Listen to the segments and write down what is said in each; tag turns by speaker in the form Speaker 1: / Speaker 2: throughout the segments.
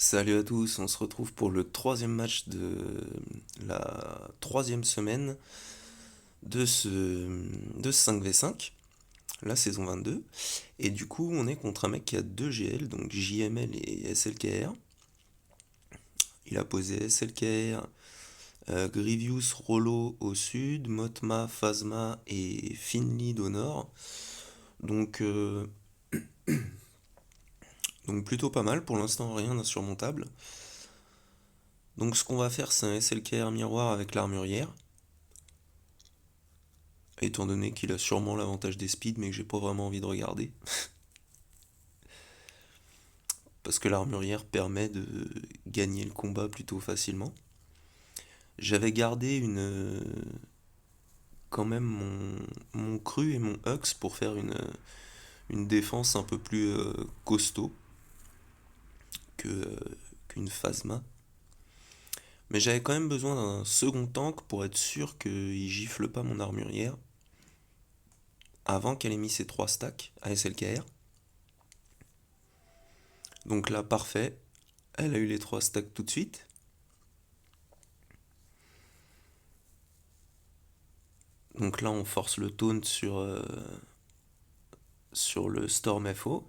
Speaker 1: Salut à tous, on se retrouve pour le troisième match de la troisième semaine de ce 5v5, la saison 22. Et du coup, on est contre un mec qui a deux GL, donc JML et SLKR. Il a posé SLKR, Grievous, Rollo au sud, Motma, Phasma et Finlead au nord. Donc, euh, donc plutôt pas mal, pour l'instant rien d'insurmontable. Donc ce qu'on va faire, c'est un SLKR miroir avec l'armurière. Étant donné qu'il a sûrement l'avantage des speeds, mais que j'ai pas vraiment envie de regarder. Parce que l'armurière permet de gagner le combat plutôt facilement. J'avais gardé quand même mon cru et mon hux pour faire une défense un peu plus costaud que, qu'une phasma. Mais j'avais quand même besoin d'un second tank pour être sûr qu'il gifle pas mon armurière avant qu'elle ait mis ses 3 stacks à SLKR. Donc là, parfait. Elle a eu les 3 stacks tout de suite. Donc là, on force le taunt sur le Storm FO.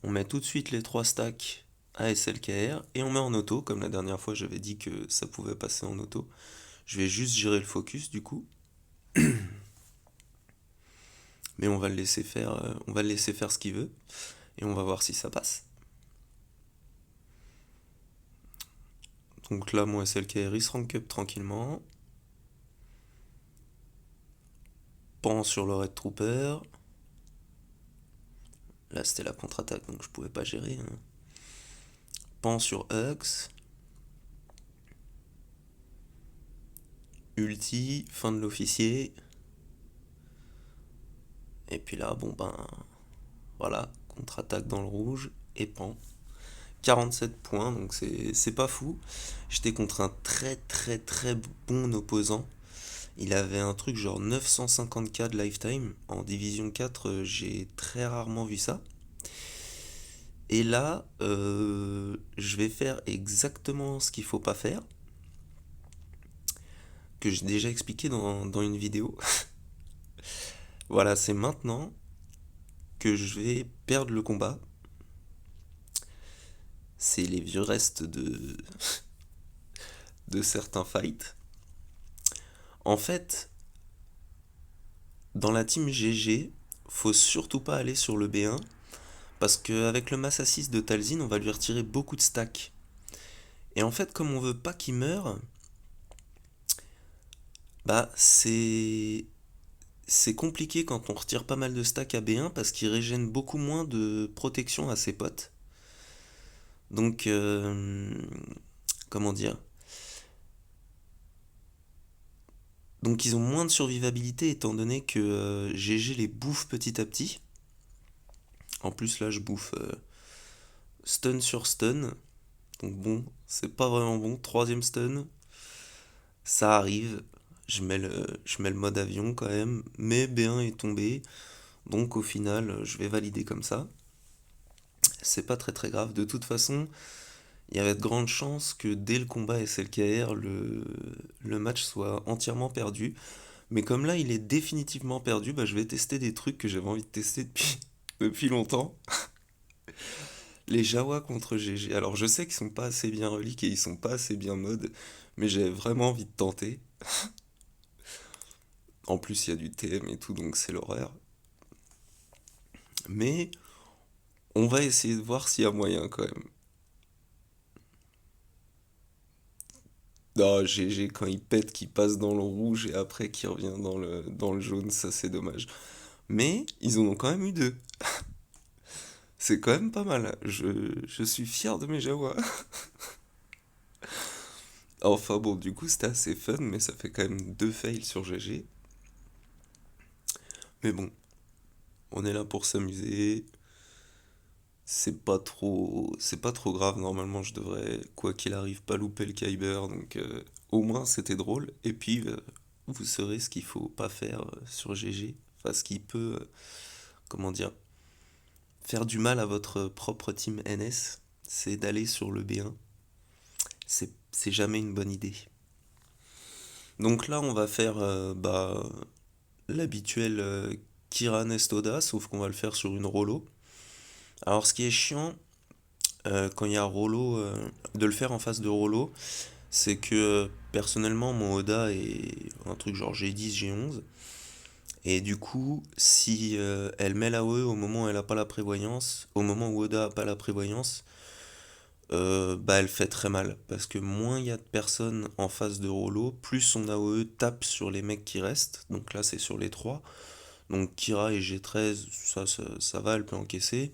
Speaker 1: On met tout de suite les 3 stacks à SLKR et on met en auto. Comme la dernière fois, j'avais dit que ça pouvait passer en auto. Je vais juste gérer le focus du coup. Mais on va le laisser faire ce qu'il veut. Et on va voir si ça passe. Donc là, mon SLKR, il se rank up tranquillement. Pan sur le Red Trooper. Là, c'était la contre-attaque, donc je pouvais pas gérer, hein. Pan sur Hux. Ulti, fin de l'officier. Et puis là, bon ben, voilà, contre-attaque dans le rouge et pan. 47 points, donc c'est pas fou. J'étais contre un très très très bon opposant. Il avait un truc genre 950k de lifetime. En division 4, j'ai très rarement vu ça. Et là, je vais faire exactement ce qu'il faut pas faire, que j'ai déjà expliqué dans une vidéo. Voilà, c'est maintenant que je vais perdre le combat. C'est les vieux restes de certains fights. En fait, dans la team GG, faut surtout pas aller sur le B1 parce qu'avec le Mass Assist de Talzin, on va lui retirer beaucoup de stacks. Et en fait, comme on veut pas qu'il meure, bah c'est compliqué quand on retire pas mal de stacks à B1 parce qu'il régène beaucoup moins de protection à ses potes. Donc comment dire? Donc ils ont moins de survivabilité étant donné que GG les bouffe petit à petit. En plus là je bouffe stun sur stun. Donc bon, c'est pas vraiment bon. Troisième stun, ça arrive. Je mets le mode avion quand même. Mais B1 est tombé. Donc au final, je vais valider comme ça. C'est pas très très grave. De toute façon, il y avait de grandes chances que dès le combat SLKR, le match soit entièrement perdu. Mais comme là, il est définitivement perdu, bah, je vais tester des trucs que j'avais envie de tester depuis longtemps. Les Jawa contre GG. Alors je sais qu'ils sont pas assez bien reliques et ils sont pas assez bien mode, mais j'avais vraiment envie de tenter. En plus, il y a du TM et tout, donc c'est l'horreur. Mais on va essayer de voir s'il y a moyen quand même. Non, GG quand il pète, qu'il passe dans le rouge et après qu'il revient dans le jaune, ça c'est dommage. Mais ils en ont quand même eu deux. C'est quand même pas mal. Je suis fier de mes Jawa. Enfin bon, du coup c'était assez fun, mais ça fait quand même deux fails sur GG. Mais bon, on est là pour s'amuser. C'est pas trop grave. Normalement, je devrais, quoi qu'il arrive, pas louper le Kyber. Donc, au moins, c'était drôle. Et puis, vous saurez ce qu'il faut pas faire sur GG. Enfin, ce qui peut, comment dire, faire du mal à votre propre team NS. c'est d'aller sur le B1. C'est jamais une bonne idée. Donc là, on va faire l'habituel Kira Nest Oda, sauf qu'on va le faire sur une Rollo. Alors, ce qui est chiant quand il y a Rollo, de le faire en face de Rollo, c'est que personnellement, mon Oda est un truc genre G10, G11. Et du coup, si elle met la OE au moment où elle n'a pas la prévoyance, au moment où Oda n'a pas la prévoyance, elle fait très mal. Parce que moins il y a de personnes en face de Rollo, plus son AOE tape sur les mecs qui restent. Donc là, c'est sur les trois. Donc Kira et G13, ça va, elle peut encaisser.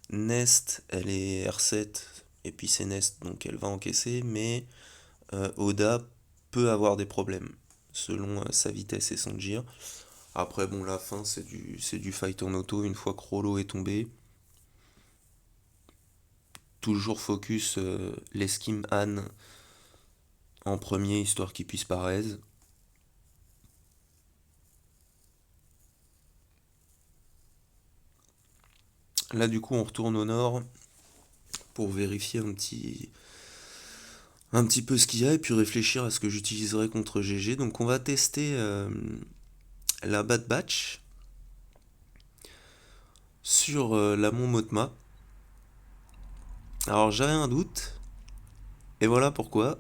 Speaker 1: Nest, elle est R7, et puis c'est Nest, donc elle va encaisser. Mais Oda peut avoir des problèmes, selon sa vitesse et son gir. Après, bon, la fin, c'est du fight en auto. Une fois que Rollo est tombé, toujours focus l'esquime Han en premier, histoire qu'il puisse pas raise. Là, du coup, on retourne au nord pour vérifier un petit peu ce qu'il y a et puis réfléchir à ce que j'utiliserai contre GG. Donc, on va tester la Bad Batch sur la Mont Motma. Alors, j'avais un doute, et voilà pourquoi.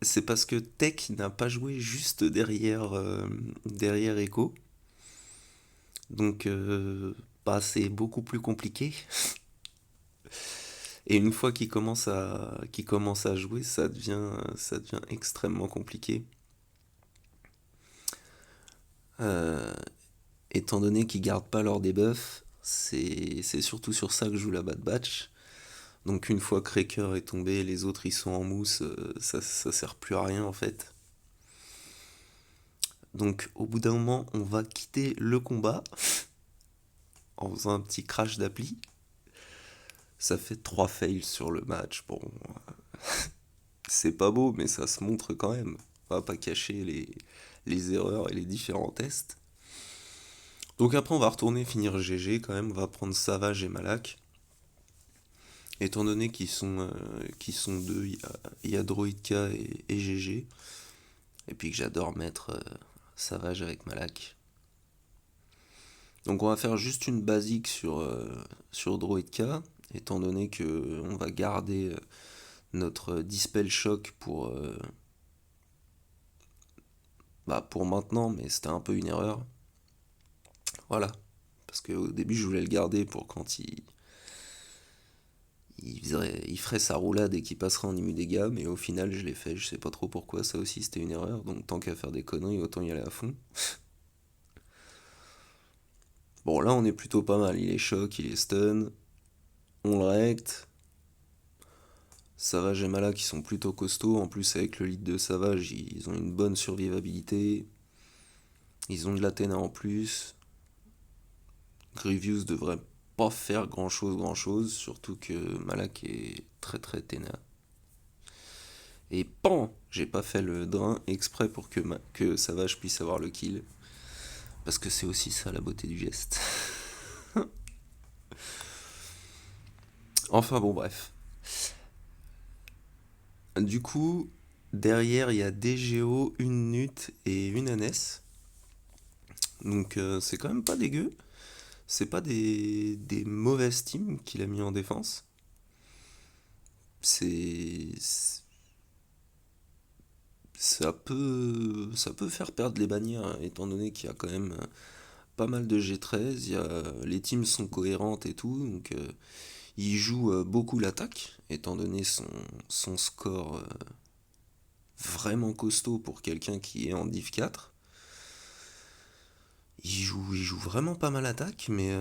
Speaker 1: C'est parce que Tech n'a pas joué juste derrière Echo. Donc, c'est beaucoup plus compliqué. Et une fois qu'il commence à jouer, ça devient extrêmement compliqué. Euh, Étant donné qu'ils gardent pas leur debuff, c'est surtout sur ça que joue la Bad Batch. Donc une fois que Cracker est tombé, les autres ils sont en mousse, ça sert plus à rien en fait. Donc au bout d'un moment, on va quitter le combat en faisant un petit crash d'appli. Ça fait 3 fails sur le match. Bon, c'est pas beau, mais ça se montre quand même. On va pas cacher les erreurs et les différents tests. Donc après, on va retourner finir GG quand même. On va prendre Savage et Malak. Étant donné qu'ils sont deux, il y a Droidka et GG. Et puis que j'adore mettre Savage avec Malak. Donc on va faire juste une basique sur Droidka. Étant donné que on va garder notre Dispel Shock pour maintenant, mais c'était un peu une erreur. Voilà. Parce qu'au début, je voulais le garder pour quand il ferait sa roulade et qu'il passerait en immu dégâts, mais au final, je l'ai fait. Je sais pas trop pourquoi, ça aussi, c'était une erreur. Donc, tant qu'à faire des conneries, autant y aller à fond. Bon, là, on est plutôt pas mal. Il est choc, il est stun. On le rect. Savage et Mala qui sont plutôt costauds. En plus, avec le lead de Savage, ils ont une bonne survivabilité. Ils ont de l'Athéna en plus. Grievous devrait pas faire grand chose, surtout que Malak est très très téna. Et pan, j'ai pas fait le drain exprès pour que Savage puisse avoir le kill. Parce que c'est aussi ça la beauté du geste. Enfin bon, bref. Du coup, derrière, il y a DGO, une Nut et une Anes. Donc c'est quand même pas dégueu. C'est pas des mauvaises teams qu'il a mis en défense. C'est. Ça peut faire perdre les bannières, hein, étant donné qu'il y a quand même pas mal de G13. Les teams sont cohérentes et tout. Donc il joue beaucoup l'attaque, étant donné son score vraiment costaud pour quelqu'un qui est en Div 4. Il joue vraiment pas mal l'attaque, mais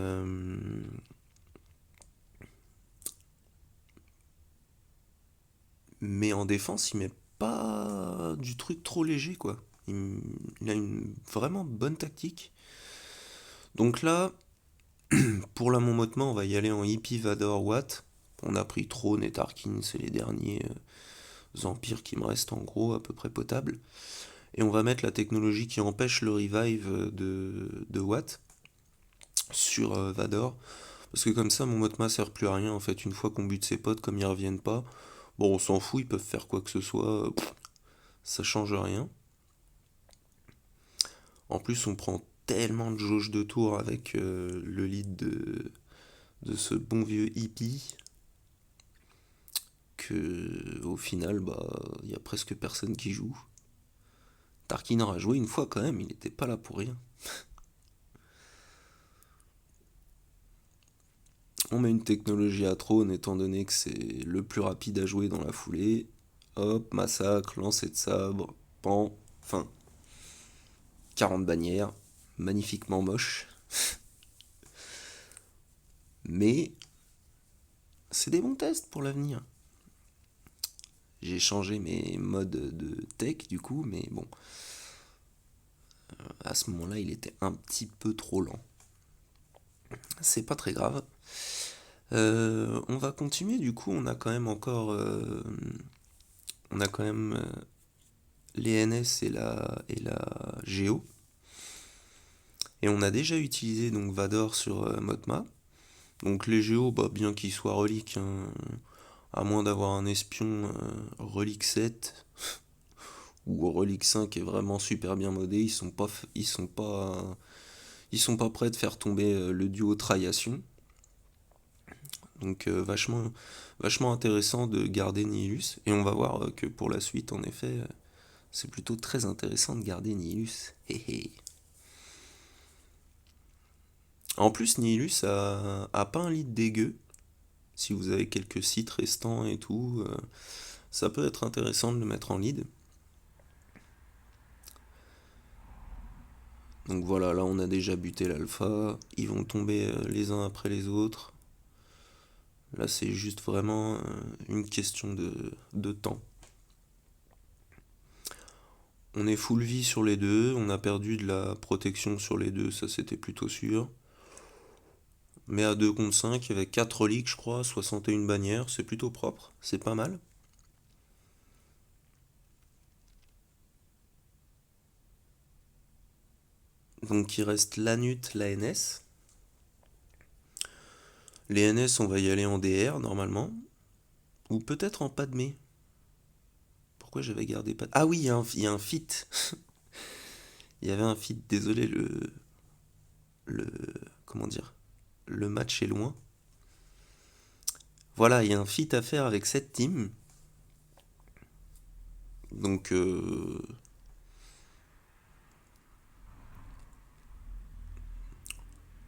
Speaker 1: en défense, il met pas du truc trop léger, quoi. Il a une vraiment bonne tactique. Donc là, pour la Montmotement, on va y aller en Hippie, Vador, Watt. On a pris Throne et Tarkin, c'est les derniers empires qui me restent en gros à peu près potables. Et on va mettre la technologie qui empêche le revive de Watt sur Vador. Parce que comme ça, mon motma sert plus à rien en fait. Une fois qu'on bute ses potes, comme ils reviennent pas, bon, on s'en fout, ils peuvent faire quoi que ce soit, ça change rien. En plus, on prend tellement de jauge de tour avec le lead de ce bon vieux hippie que au final, bah, il y a presque personne qui joue. Tarkin aura joué une fois quand même, il n'était pas là pour rien. On met une technologie à trône étant donné que c'est le plus rapide à jouer dans la foulée. Hop, massacre, lancer de sabre, pan, fin. 40 bannières, magnifiquement moche. Mais c'est des bons tests pour l'avenir. J'ai changé mes modes de tech du coup, mais bon, à ce moment-là, il était un petit peu trop lent. C'est pas très grave. On va continuer du coup, on a quand même encore... on a quand même les NS et la Géo. Et on a déjà utilisé donc Vador sur Motma. Donc les Géo, bah, bien qu'ils soient reliques, hein, à moins d'avoir un espion relique 7 ou relique 5 est vraiment super bien modé, ils sont pas prêts de faire tomber le duo Traiation. Donc vachement intéressant de garder Nihilus. Et on va voir que pour la suite, en effet, c'est plutôt très intéressant de garder Nihilus. Hé hé. En plus, Nihilus a pas un lead dégueu. Si vous avez quelques sites restants et tout, ça peut être intéressant de le mettre en lead. Donc voilà, là on a déjà buté l'alpha. Ils vont tomber les uns après les autres. Là c'est juste vraiment une question de temps. On est full vie sur les deux, on a perdu de la protection sur les deux, ça c'était plutôt sûr. Mais à 2 contre 5, il y avait 4 reliques je crois, 61 bannières, c'est plutôt propre, c'est pas mal. Donc il reste l'Anut, la NS. Les NS on va y aller en DR normalement. Ou peut-être en Padmé. Pourquoi j'avais gardé Padmé? Ah oui, il y a un fit. Il y avait un fit, désolé, le... Comment dire? Le match est loin. Voilà, il y a un fit à faire avec cette team. Donc,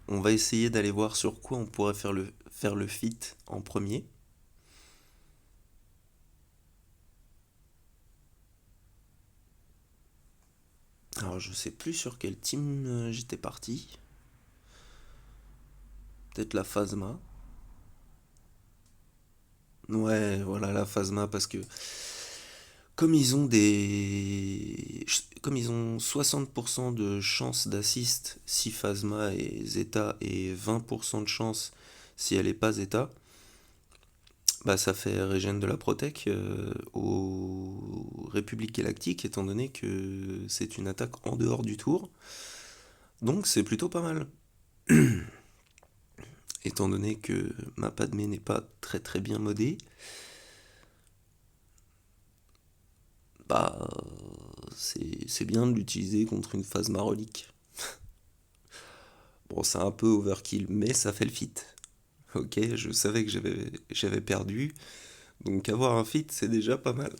Speaker 1: on va essayer d'aller voir sur quoi on pourrait faire le fit en premier. Alors, je sais plus sur quelle team j'étais parti. Peut-être la Phasma. Ouais, voilà la Phasma parce que comme ils ont 60% de chance d'assist si Phasma est Zeta et 20% de chance si elle est pas Zeta, bah ça fait régène de la Protec aux Républiques Galactiques étant donné que c'est une attaque en dehors du tour. Donc c'est plutôt pas mal. Étant donné que ma Padmé n'est pas très très bien modée, bah c'est bien de l'utiliser contre une Phasma relique. Bon, c'est un peu overkill, mais ça fait le fit. Ok, je savais que j'avais perdu, donc avoir un fit, c'est déjà pas mal.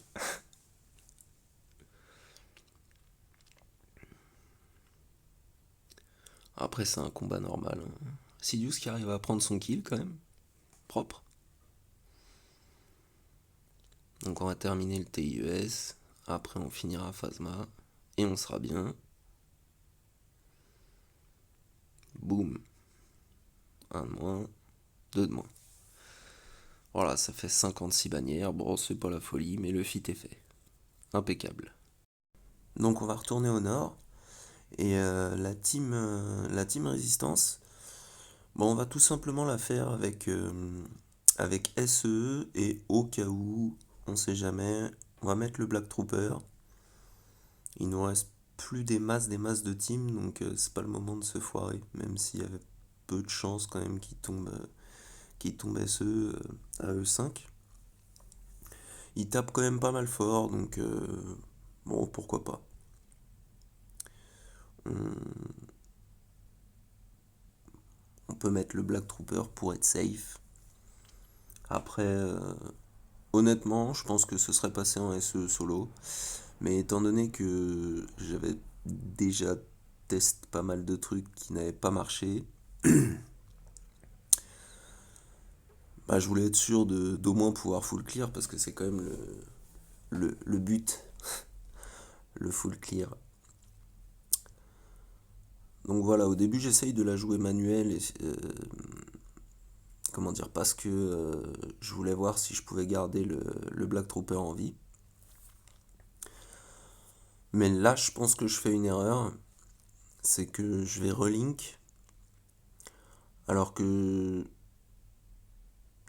Speaker 1: Après, c'est un combat normal, hein. Sidious qui arrive à prendre son kill quand même, propre. Donc on va terminer le TIES, après on finira Phasma, et on sera bien. Boum, un de moins, deux de moins. Voilà, ça fait 56 bannières, bon c'est pas la folie, mais le fit est fait. Impeccable. Donc on va retourner au nord, et la team Résistance, bon, on va tout simplement la faire avec SE et au cas où, on sait jamais, on va mettre le Black Trooper. Il nous reste plus des masses de team, donc c'est pas le moment de se foirer, même s'il y avait peu de chances quand même qu'il tombe qui tombe SE à E5. Il tape quand même pas mal fort, donc bon, pourquoi pas. On, on peut mettre le Black Trooper pour être safe. Après, honnêtement, je pense que ce serait passé en SE solo. Mais étant donné que j'avais déjà testé pas mal de trucs qui n'avaient pas marché, bah, je voulais être sûr d'au moins pouvoir full clear parce que c'est quand même le but, le full clear. Donc voilà, au début j'essaye de la jouer manuelle et comment dire, parce que je voulais voir si je pouvais garder le Black Trooper en vie. Mais là je pense que je fais une erreur, c'est que je vais relink alors que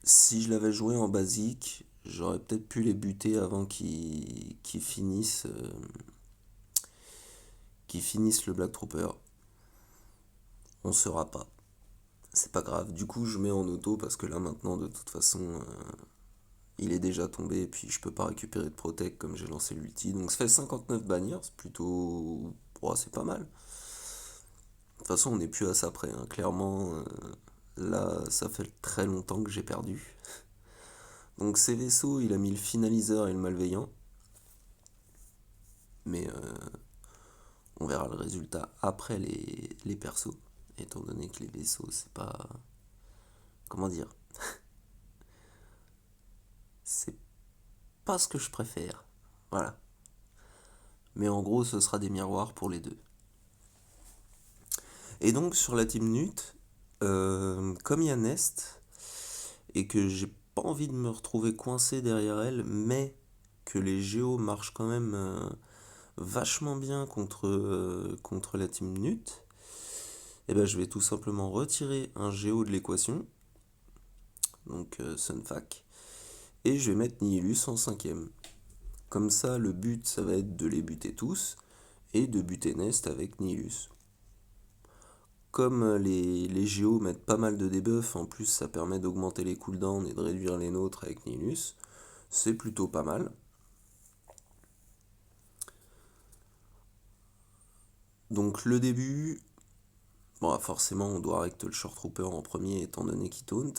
Speaker 1: si je l'avais joué en basique, j'aurais peut-être pu les buter avant qu'ils finissent le Black Trooper. On saura pas. C'est pas grave. Du coup, je mets en auto parce que là maintenant, de toute façon, il est déjà tombé et puis je peux pas récupérer de protect comme j'ai lancé l'ulti. Donc ça fait 59 bannières, c'est plutôt. Oh, c'est pas mal. De toute façon, on n'est plus à ça près, hein. Clairement, là, ça fait très longtemps que j'ai perdu. Donc ces vaisseaux, il a mis le finaliseur et le malveillant. Mais on verra le résultat après les persos. Étant donné que les vaisseaux, c'est pas. Comment dire? C'est pas ce que je préfère. Voilà. Mais en gros, ce sera des miroirs pour les deux. Et donc, sur la Team Nut, comme il y a Nest, et que j'ai pas envie de me retrouver coincé derrière elle, mais que les géos marchent quand même vachement bien contre la Team Nut, et ben je vais tout simplement retirer un géo de l'équation, donc Sunfac, et je vais mettre Nihilus en cinquième. Comme ça, le but, ça va être de les buter tous, et de buter Nest avec Nihilus. Comme les géos mettent pas mal de debuffs, en plus ça permet d'augmenter les cooldowns et de réduire les nôtres avec Nihilus, c'est plutôt pas mal. Donc le début, bon forcément on doit rect le Short Trooper en premier étant donné qu'il taunt.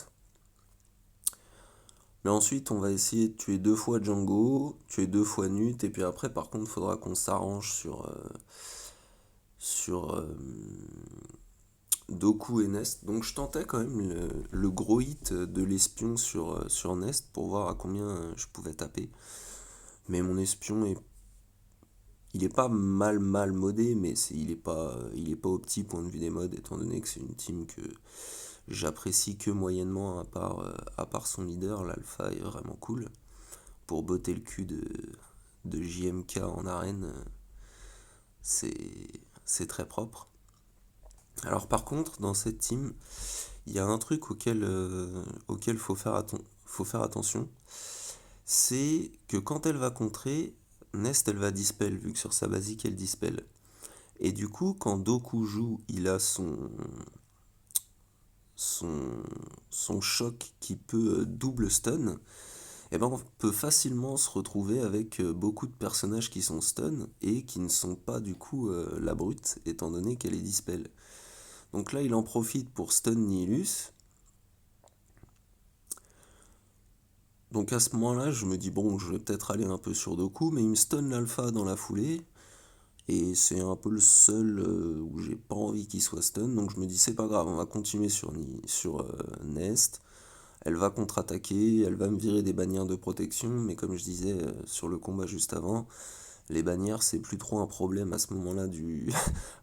Speaker 1: Mais ensuite on va essayer de tuer 2 fois Django, tuer 2 fois Nut, et puis après par contre il faudra qu'on s'arrange sur Doku et Nest. Donc je tentais quand même le gros hit de l'espion sur Nest pour voir à combien je pouvais taper. Mais mon espion il est pas mal modé, mais il est pas au petit point de vue des modes, étant donné que c'est une team que j'apprécie que moyennement, à part son leader. L'alpha est vraiment cool. Pour botter le cul de JMK en arène, c'est très propre. Alors par contre, dans cette team, il y a un truc auquel faut faire attention, c'est que quand elle va contrer, Nest elle va dispel, vu que sur sa basique elle dispel. Et du coup, quand Doku joue, il a son, son choc qui peut double stun, et ben on peut facilement se retrouver avec beaucoup de personnages qui sont stun et qui ne sont pas du coup la brute, étant donné qu'elle est dispel. Donc là, il en profite pour stun Nihilus. Donc à ce moment-là, je me dis, bon, je vais peut-être aller un peu sur Doku, mais il me stun l'alpha dans la foulée. Et c'est un peu le seul où j'ai pas envie qu'il soit stun. Donc je me dis, c'est pas grave, on va continuer sur Nest. Elle va contre-attaquer, elle va me virer des bannières de protection. Mais comme je disais sur le combat juste avant, les bannières, c'est plus trop un problème à ce moment-là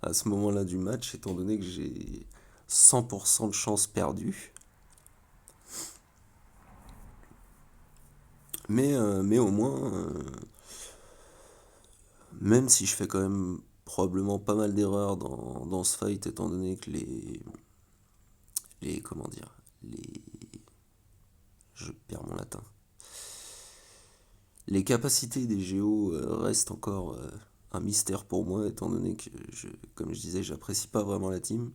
Speaker 1: à ce moment-là du match, étant donné que j'ai 100% de chance perdue. Mais au moins, même si je fais quand même probablement pas mal d'erreurs dans ce fight, étant donné que comment dire, je perds mon latin. Les capacités des géos restent encore un mystère pour moi, étant donné que, comme je disais, j'apprécie pas vraiment la team.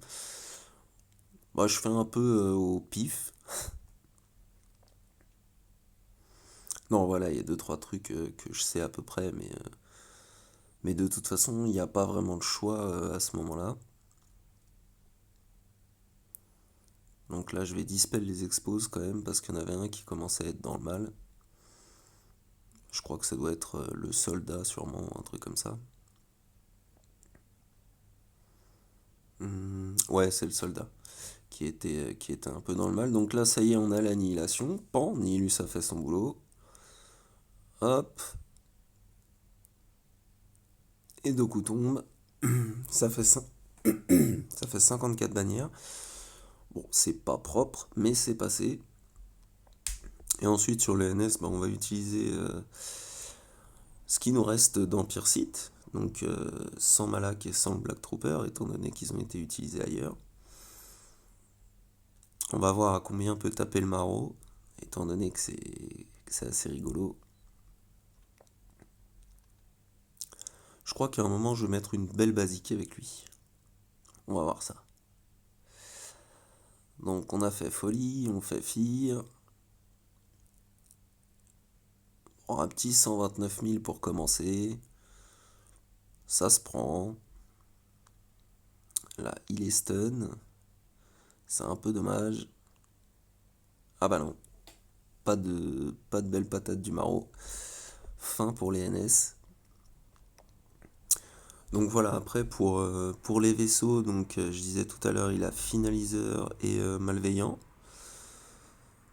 Speaker 1: Moi, je fais un peu au pif, Non, voilà, il y a deux, trois trucs que je sais à peu près, mais de toute façon, il n'y a pas vraiment de choix à ce moment-là. Donc là, je vais dispel les expos quand même, parce qu'il y en avait un qui commençait à être dans le mal. Je crois que ça doit être le soldat, sûrement, un truc comme ça. Ouais, c'est le soldat qui était un peu dans le mal. Donc là, ça y est, on a l'annihilation. Pan, Nihilus a fait son boulot. Hop, et Doku tombe. Ça fait, ça fait 54 bannières. Bon, c'est pas propre, mais c'est passé. Et ensuite, sur le NS, bah, on va utiliser ce qui nous reste d'Empire Sith. Donc, sans Malak et sans le Black Trooper, étant donné qu'ils ont été utilisés ailleurs. On va voir à combien peut taper le Maro, étant donné que c'est assez rigolo. Je crois qu'à un moment, je vais mettre une belle basique avec lui. On va voir ça. Donc, on a fait folie, on fait fire. Un petit 129 000 pour commencer. Ça se prend. Là, il est stun. C'est un peu dommage. Ah bah non. Pas de belle patate du Maro. Fin pour les NS. Donc voilà, après pour les vaisseaux, donc je disais tout à l'heure, il a finaliseur et malveillant.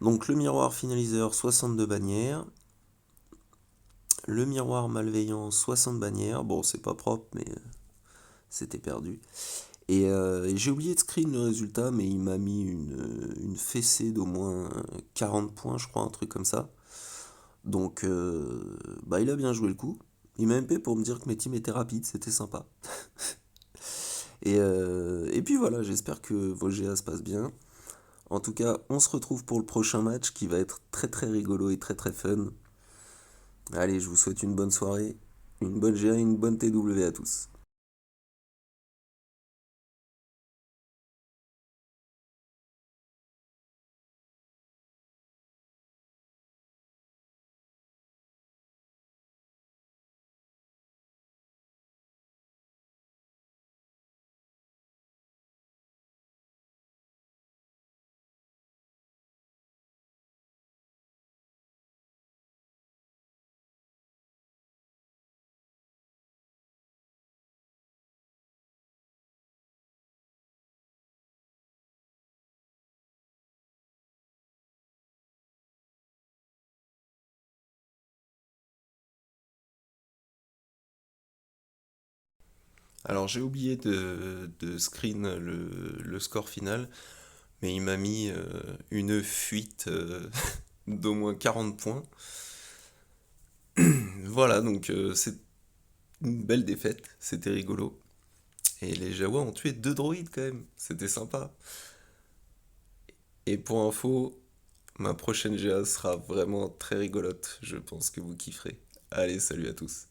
Speaker 1: Donc le miroir finaliseur, 62 bannières. Le miroir malveillant, 60 bannières. Bon, c'est pas propre, mais c'était perdu. Et j'ai oublié de screen le résultat, mais il m'a mis une fessée d'au moins 40 points, je crois, un truc comme ça. Donc, bah, il a bien joué le coup. Il m'a MP pour me dire que mes teams étaient rapides, c'était sympa. Et puis voilà, j'espère que vos GA se passent bien. En tout cas, on se retrouve pour le prochain match qui va être très très rigolo et très très fun. Allez, je vous souhaite une bonne soirée, une bonne GA et une bonne TW à tous. Alors j'ai oublié de screen le score final, mais il m'a mis une fuite d'au moins 40 points. Voilà, donc c'est une belle défaite, c'était rigolo. Et les Jawa ont tué deux droïdes quand même, c'était sympa. Et pour info, ma prochaine GA sera vraiment très rigolote, je pense que vous kifferez. Allez, salut à tous.